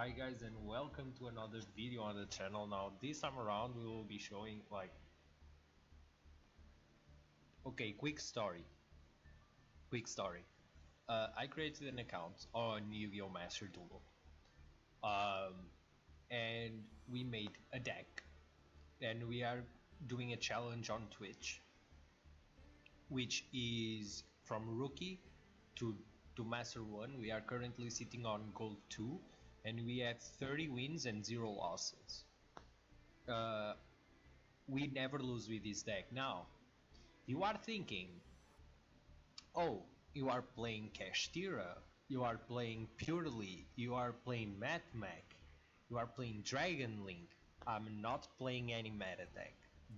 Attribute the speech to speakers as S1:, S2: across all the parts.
S1: Hi guys and welcome to another video on the channel. Now this time around we will be showing okay, quick story. I created an account on Yu-Gi-Oh! Master Duel, and we made a deck, and we are doing a challenge on Twitch, which is from rookie to Master 1. We are currently sitting on gold 2, and we have 30 wins and 0 losses. We never lose with this deck. Now you are thinking, oh, you are playing Kashtira, you are playing Purely, you are playing Mathmech, you are playing Dragon Link. I'm not playing any meta deck.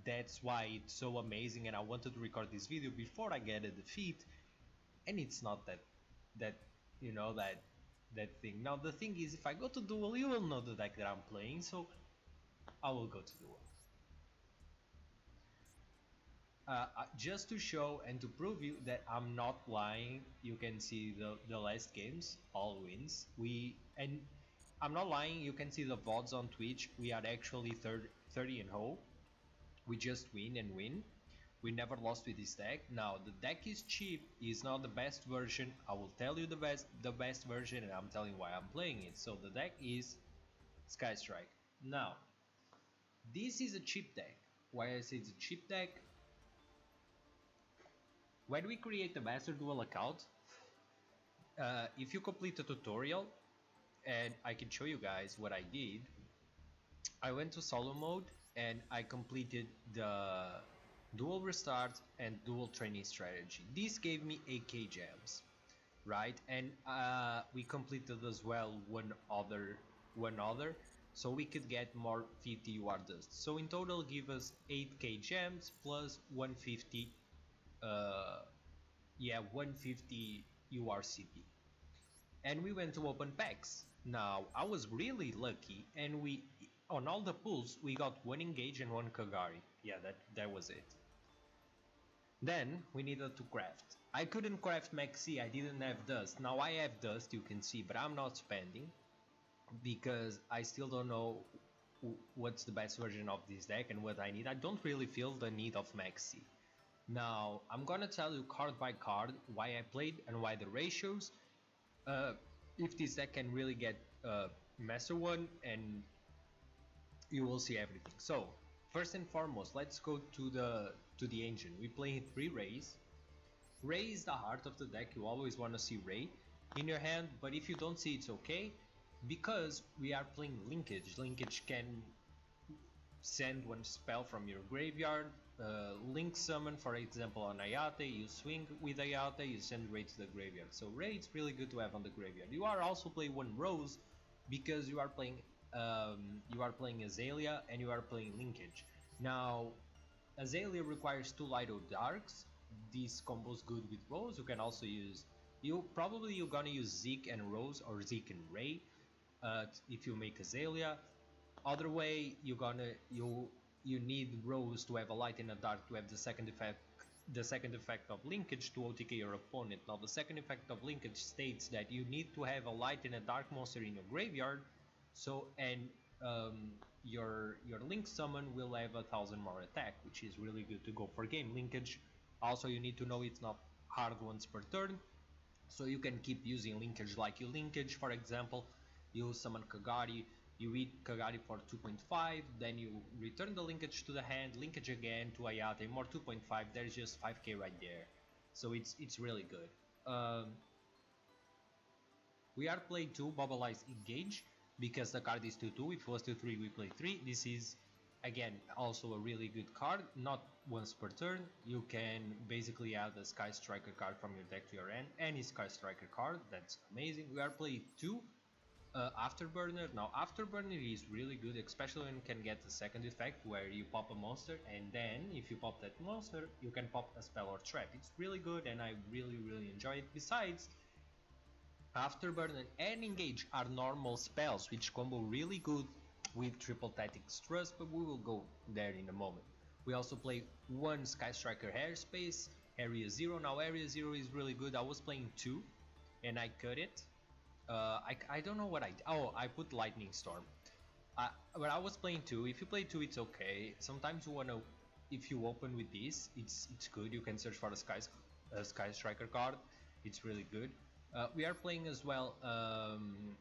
S1: That's why it's so amazing, and I wanted to record this video before I get a defeat. And it's not that you know that thing. Now the thing is, if I go to duel, you will know the deck that I'm playing, so I will go to duel. Just to show and to prove you that I'm not lying, you can see the last games, all wins. And I'm not lying, you can see the VODs on Twitch. We are actually 30 and 0. We just win and win. We never lost with this deck. Now the deck is cheap, is not the best version. I will tell you the best version, and I'm telling why I'm playing it. So the deck is Sky Strike. Now this is a cheap deck. Why I say it's a cheap deck? When we create the Master Duel account, if you complete the tutorial, and I can show you guys what I did, I went to solo mode and I completed the dual restart and dual training strategy. This gave me 8k gems, right? And we completed as well one other, so we could get more 50 UR dust. So in total give us 8k gems plus 150 150 URCP. And we went to open packs. Now I was really lucky, and we on all the pulls we got one engage and one Kagari. Yeah, that was it. Then we needed to craft. I couldn't craft Maxi, I didn't have dust. Now I have dust, you can see, but I'm not spending because I still don't know what's the best version of this deck and what I need. I don't really feel the need of Maxi. Now I'm gonna tell you card by card why I played and why the ratios, if this deck can really get Master 1, and you will see everything. So first and foremost, let's go to the engine. We play 3 Rays. Ray is the heart of the deck. You always want to see Ray in your hand, but if you don't see, it's okay, because we are playing Linkage. Linkage can send one spell from your graveyard, link summon, for example on Ayate, you swing with Ayate, you send Ray to the graveyard. So Ray is really good to have on the graveyard. You are also playing one Rose because you are playing Azalea and you are playing Linkage. Now Azalea requires 2 Lido Darks. This combos good with Rose. You can also use, you're gonna use Zeke and Rose, or Zeke and Ray, if you make Azalea. Other way, you need Rose to have a light and a dark to have the second effect of Linkage to OTK your opponent. Now the second effect of Linkage states that you need to have a light and a dark monster in your graveyard, so your Link summon will have 1000 more attack, which is really good to go for game. Linkage, also you need to know it's not hard once per turn, so you can keep using Linkage like you Linkage, for example, you summon Kagari, you eat Kagari for 2.5, then you return the Linkage to the hand, Linkage again to Ayate, more 2.5, there's just 5k right there. So it's really good. We are playing 2 Bubble-Eyes Engage because the card is 2-2. If it was 2-3, we play 3. This is again also a really good card, not once per turn. You can basically add a Sky Striker card from your deck to your end, any Sky Striker card, that's amazing. We are playing 2 Afterburner. Now Afterburner is really good, especially when you can get the second effect where you pop a monster, and then if you pop that monster you can pop a spell or trap. It's really good and I really enjoy it. Besides, Afterburner and Engage are normal spells which combo really good with Triple Tactics Trust, but we will go there in a moment. We also play 1 Sky Striker Airspace, Area 0. Now Area 0 is really good. I was playing 2 and I cut it. I don't know what oh, I put lightning storm. When I was playing two, if you play two, it's okay. Sometimes you wanna, if you open with this, it's good. You can search for a sky striker card. It's really good. We are playing as well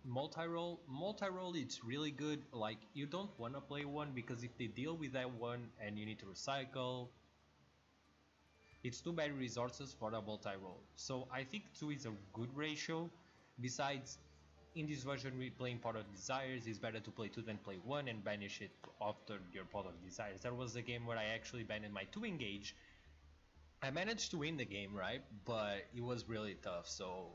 S1: multi-roll. Multi-roll, it's really good. Like you don't wanna play one because if they deal with that one and you need to recycle, it's too bad resources for a multi-roll. So I think two is a good ratio. Besides, in this version we playing Pot of Desires, it's better to play 2 than play 1 and banish it after your Pot of Desires. There was a game where I actually banned my 2 engage. I managed to win the game, right? But it was really tough, so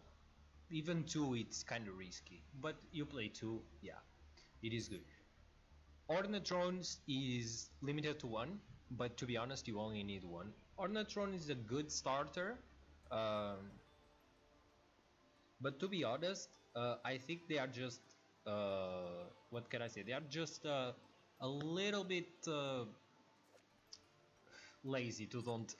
S1: even 2 it's kind of risky. But you play 2, yeah, it is good. Ornatrons is limited to 1, but to be honest you only need 1. Ornatron is a good starter, um, but to be honest, I think they are just what can I say? They are just a little bit lazy to don't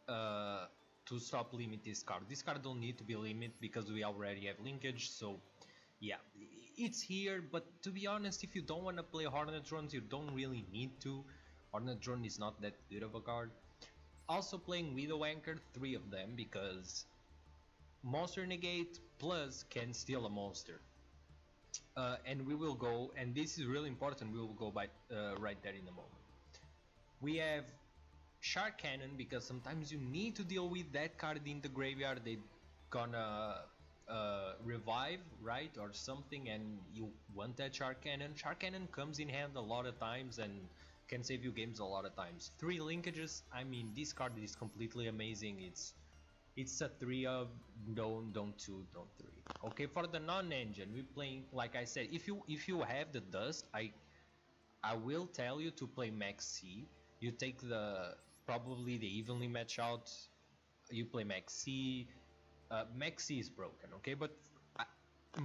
S1: to stop limit this card. This card don't need to be limit because we already have linkage. So yeah, it's here. But to be honest, if you don't want to play Hornetrons, you don't really need to. Hornetron is not that good of a card. Also playing Widow Anchor, 3 of them, because monster negate plus can steal a monster. And we will go, and this is really important, we will go by right there in a moment. We have Shark Cannon because sometimes you need to deal with that card in the graveyard. They gonna revive, right, or something, and you want that Shark Cannon. Shark Cannon comes in hand a lot of times and can save you games a lot of times. 3 linkages, I mean, this card is completely amazing. It's a 3 of don't 2, don't 3. Okay, for the non-engine, we playing, like I said, if you have the dust, I will tell you to play Max C. You take the probably the evenly match out. You play Max C. Max C is broken, okay, but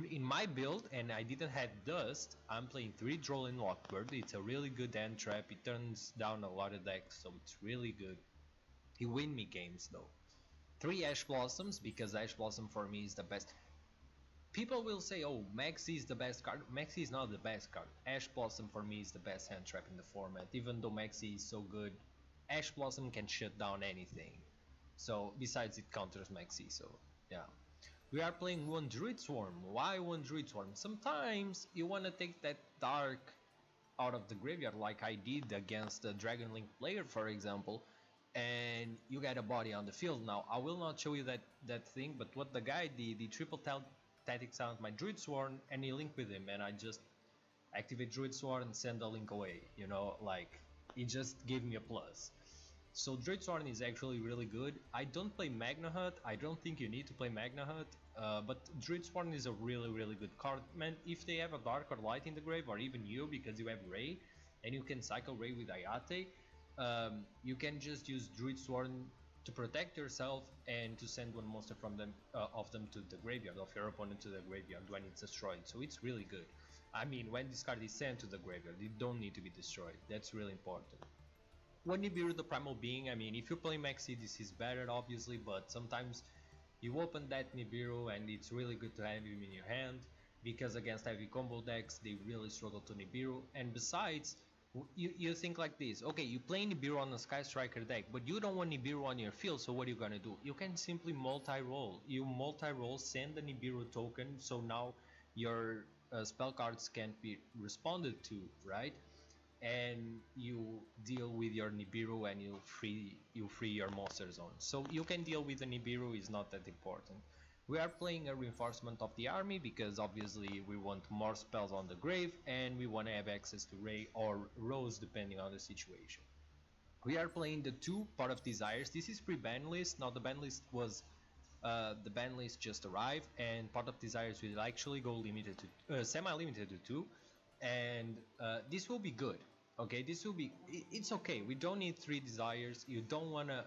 S1: in my build, and I didn't have dust, I'm playing 3 Droll and Lockbird. It's a really good end trap. It turns down a lot of decks, so it's really good. He win me games though. 3 Ash Blossoms because Ash Blossom for me is the best. People will say, oh, Maxi is the best card. Maxi is not the best card. Ash Blossom for me is the best hand trap in the format. Even though Maxi is so good, Ash Blossom can shut down anything. So besides it counters Maxi, so yeah. We are playing 1 Druid Swarm. Why 1 Druid Swarm? Sometimes you want to take that dark out of the graveyard like I did against the Dragon Link player, for example, and you get a body on the field. Now I will not show you that thing, but what the guy did, he triple tactics out my Druid Sworn and he linked with him, and I just activate Druid Sworn and send the link away, you know, like it just gave me a plus. So Druid Sworn is actually really good. I don't play Magna Hut. I don't think you need to play Magna Hut, but Druid Sworn is a really good card. Man, if they have a Dark or Light in the grave, or even you because you have Ray, and you can cycle Ray with Ayate, you can just use Druid Sworn to protect yourself and to send one monster from them of them to the graveyard, of your opponent to the graveyard when it's destroyed. So it's really good. I mean, when this card is sent to the graveyard, it don't need to be destroyed. That's really important. When you build the Primal Being, I mean, if you play Maxi, this is better, obviously, but sometimes you open that Nibiru and it's really good to have him in your hand, because against heavy combo decks, they really struggle to Nibiru. And besides, you think like this, okay, you play Nibiru on a Sky Striker deck, but you don't want Nibiru on your field, so what are you gonna do? You can simply multi-roll. You multi-roll, send the Nibiru token, so now your spell cards can't be responded to, right? And you deal with your Nibiru and you free your monster zone. So you can deal with the Nibiru, is not that important. We are playing a reinforcement of the army because obviously we want more spells on the grave and we want to have access to Ray or Rose depending on the situation. We are playing the 2 Pot of Desires. This is pre-ban list. Now the ban list was the ban list just arrived, and Pot of Desires will actually go limited to semi-limited to 2, and this will be good. Okay, this will be, it's okay. We don't need 3 desires. You don't want to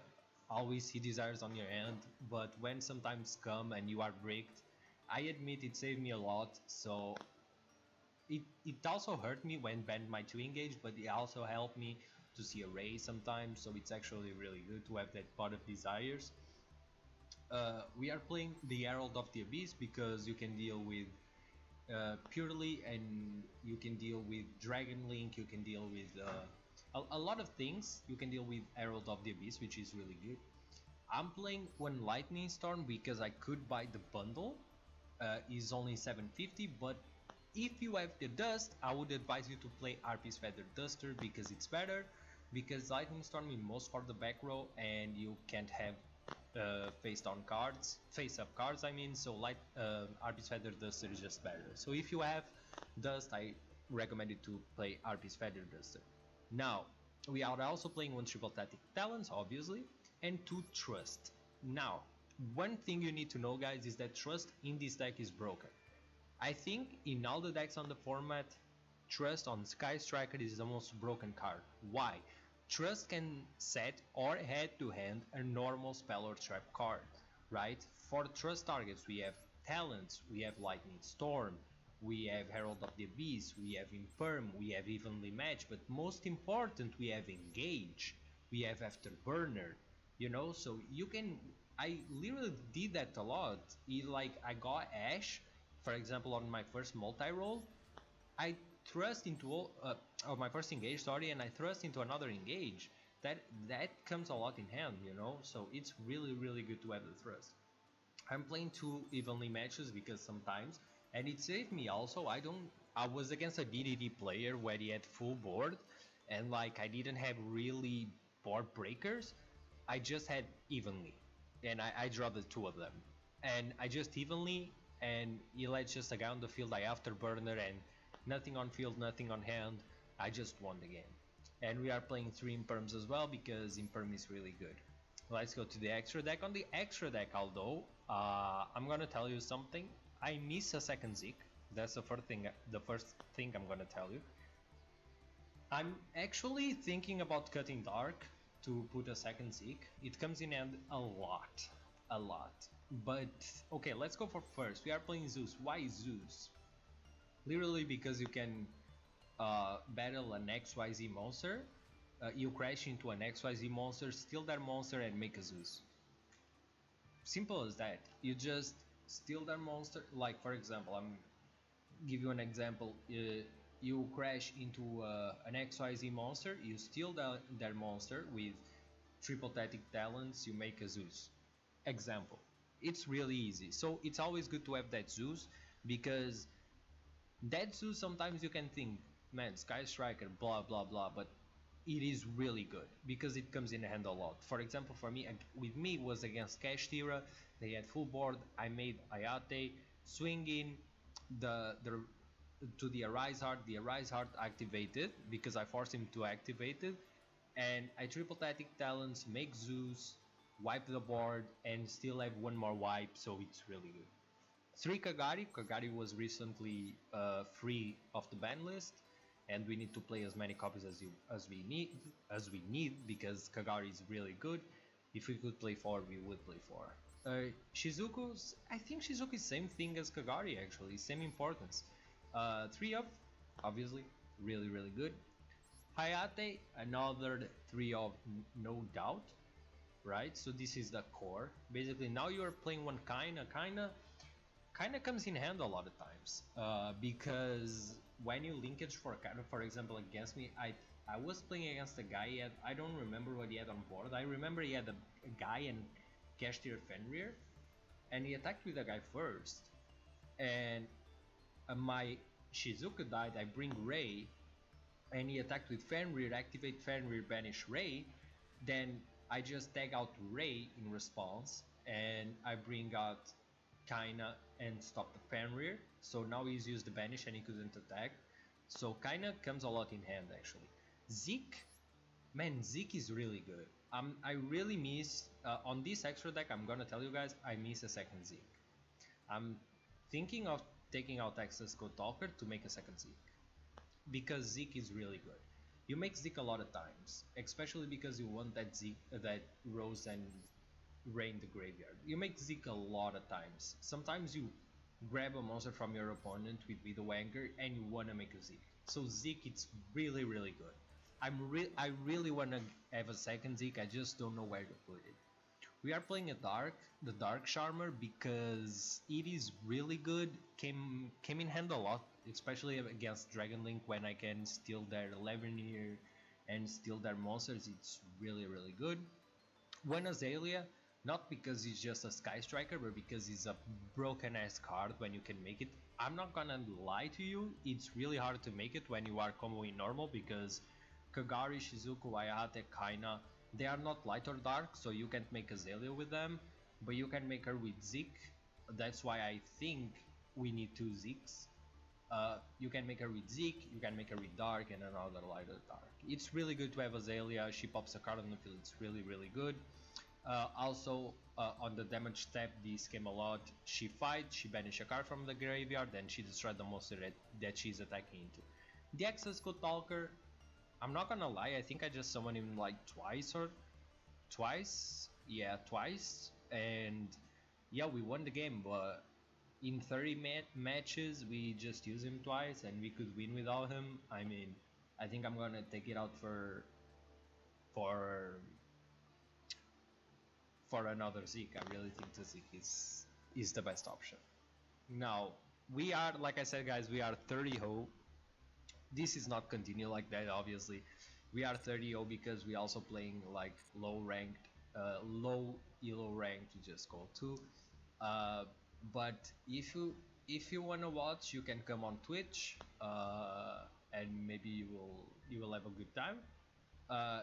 S1: always see desires on your hand, but when sometimes come and you are bricked, I admit it saved me a lot. So it also hurt me when banned my 2 engage, but it also helped me to see a ray sometimes. So it's actually really good to have that Pot of Desires. We are playing the Herald of the Abyss because you can deal with purely, and you can deal with Dragon Link, you can deal with a lot of things. You can deal with Herald of the Abyss, which is really good. I'm playing one Lightning Storm because I could buy the bundle. Is only 750, but if you have the dust, I would advise you to play RP's Feather Duster because it's better. Because Lightning Storm in most for the back row, and you can't have face up cards. I mean, so RP's Feather Duster is just better. So if you have dust, I recommend you to play RP's Feather Duster. Now we are also playing one Triple Tactic Talents, obviously, and two Trust. Now, one thing you need to know, guys, is that Trust in this deck is broken. I think in all the decks on the format, Trust on Sky Striker is the most broken card. Why? Trust can set or head to hand a normal spell or trap card, right? For Trust targets, we have Talents, we have Lightning Storm, we have Herald of the Abyss, we have Infirm, we have Evenly Matched, but most important, we have Engage, we have Afterburner, you know, so you can. I literally did that a lot. I got Ash, for example, on my first multi-roll. I thrust into my first engage, sorry, and I thrust into another engage. That comes a lot in hand, you know. So it's really good to have the thrust. I'm playing two evenly matches because sometimes, and it saved me also. I was against a DDD player where he had full board, and like I didn't have really board breakers. I just had evenly, and I draw the two of them, and I just evenly, and he lets just a guy on the field. I afterburner and nothing on field, nothing on hand. I just won the game. And we are playing 3 Imperms as well because Imperm is really good. Let's go to the extra deck. On the extra deck, although, I'm gonna tell you something. I miss a second Zeke. That's the first thing I'm gonna tell you. I'm actually thinking about cutting Dark to put a second Zeke. It comes in hand a lot. A lot. But, okay, let's go for first. We are playing Zeus. Why Zeus? Literally because you can battle an XYZ monster, you crash into an XYZ monster, steal that monster, and make a Zeus. Simple as that. You just steal that monster. Like, for example, I'm give you an example. You crash into an XYZ monster, you steal that monster with triple tactic talents, you make a Zeus. Example. It's really easy. So it's always good to have that Zeus because that Zeus, sometimes you can think, man, Sky Striker, blah blah blah, but it is really good because it comes in hand a lot. For example, for me, with me, it was against Cash Tira. They had full board. I made Ayate swinging the to the Arise Heart. The Arise Heart activated because I forced him to activate it, and I triple tactic talents, make Zeus, wipe the board, and still have one more wipe. So it's really good. 3 Kagari. Kagari was recently free of the ban list, and we need to play as many copies as we need because Kagari is really good. If we could play 4, we would play 4. Shizuku's, I think Shizuku is same thing as Kagari actually, same importance. 3 up, obviously, really good. Hayate, another 3 of, no doubt, right? So this is the core. Basically, now you are playing one kinda comes in hand a lot of times because when you linkage for example, against me, I was playing against a guy. I don't remember what he had on board. I remember he had a guy and Kashtir Fenrir, and he attacked with the guy first, and my Shizuka died. I bring Ray, and he attacked with Fenrir, activate Fenrir, banish Ray. Then I just tag out Ray in response, and I bring out Kaina and stop the Fenrir. So now he's used the banish and he couldn't attack. So Kaina comes a lot in hand actually. Zeke, man, Zeke is really good. I really miss on this extra deck. I'm gonna tell you guys, I miss a second Zeke. I'm thinking of taking out Access Code Talker to make a second Zeke because Zeke is really good. You make Zeke a lot of times, especially because you want that Zeke, that Rose and Rain the graveyard. You make Zeke a lot of times. Sometimes you grab a monster from your opponent with Widow Anchor and you wanna make a Zeke. So Zeke, it's really good. I really wanna have a second Zeke. I just don't know where to put it. We are playing the Dark Charmer, because it is really good. Came in hand a lot, especially against Dragon Link when I can steal their Levernier and steal their monsters. It's really good. One Azalea, not because he's just a Sky Striker, but because he's a broken ass card when you can make it. I'm not gonna lie to you, it's really hard to make it when you are comboing normal, because Kagari, Shizuku, Ayate, Kaina, they are not light or dark, so you can't make Azalea with them, but you can make her with Zeke. That's why I think we need two Zekes. You can make her with Zeke, you can make her with Dark, and another lighter Dark. It's really good to have Azalea. She pops a card on the field. It's really good. Also, on the damage step, this came a lot. She fights, she banishes a card from the graveyard, then she destroys the monster that she's attacking into. The Access Code Talker, I'm not gonna lie, I think I just summoned him like twice. Yeah, twice. And yeah, we won the game, but in 30 matches, we just used him twice and we could win without him. I mean, I think I'm gonna take it out for for another Zeke. I really think the Zeke is the best option. Now, we are, like I said, guys, we are 30-0. This is not continue like that, obviously. We are 30-0 because we also playing like low elo ranked, we just call 2. But if you wanna watch, you can come on Twitch, and maybe you will have a good time.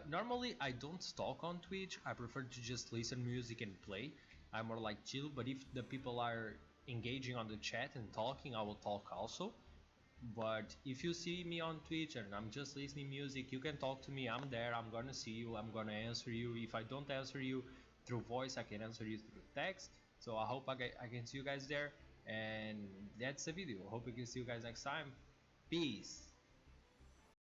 S1: Normally I don't talk on Twitch. I prefer to just listen music and play. I'm more like chill. But if the people are engaging on the chat and talking, I will talk also. But if you see me on Twitch and I'm just listening music, you can talk to me. I'm there. I'm gonna see you. I'm gonna answer you. If I don't answer you through voice, I can answer you through text. So I hope I can see you guys there. And that's the video. Hope we can see you guys next time. Peace.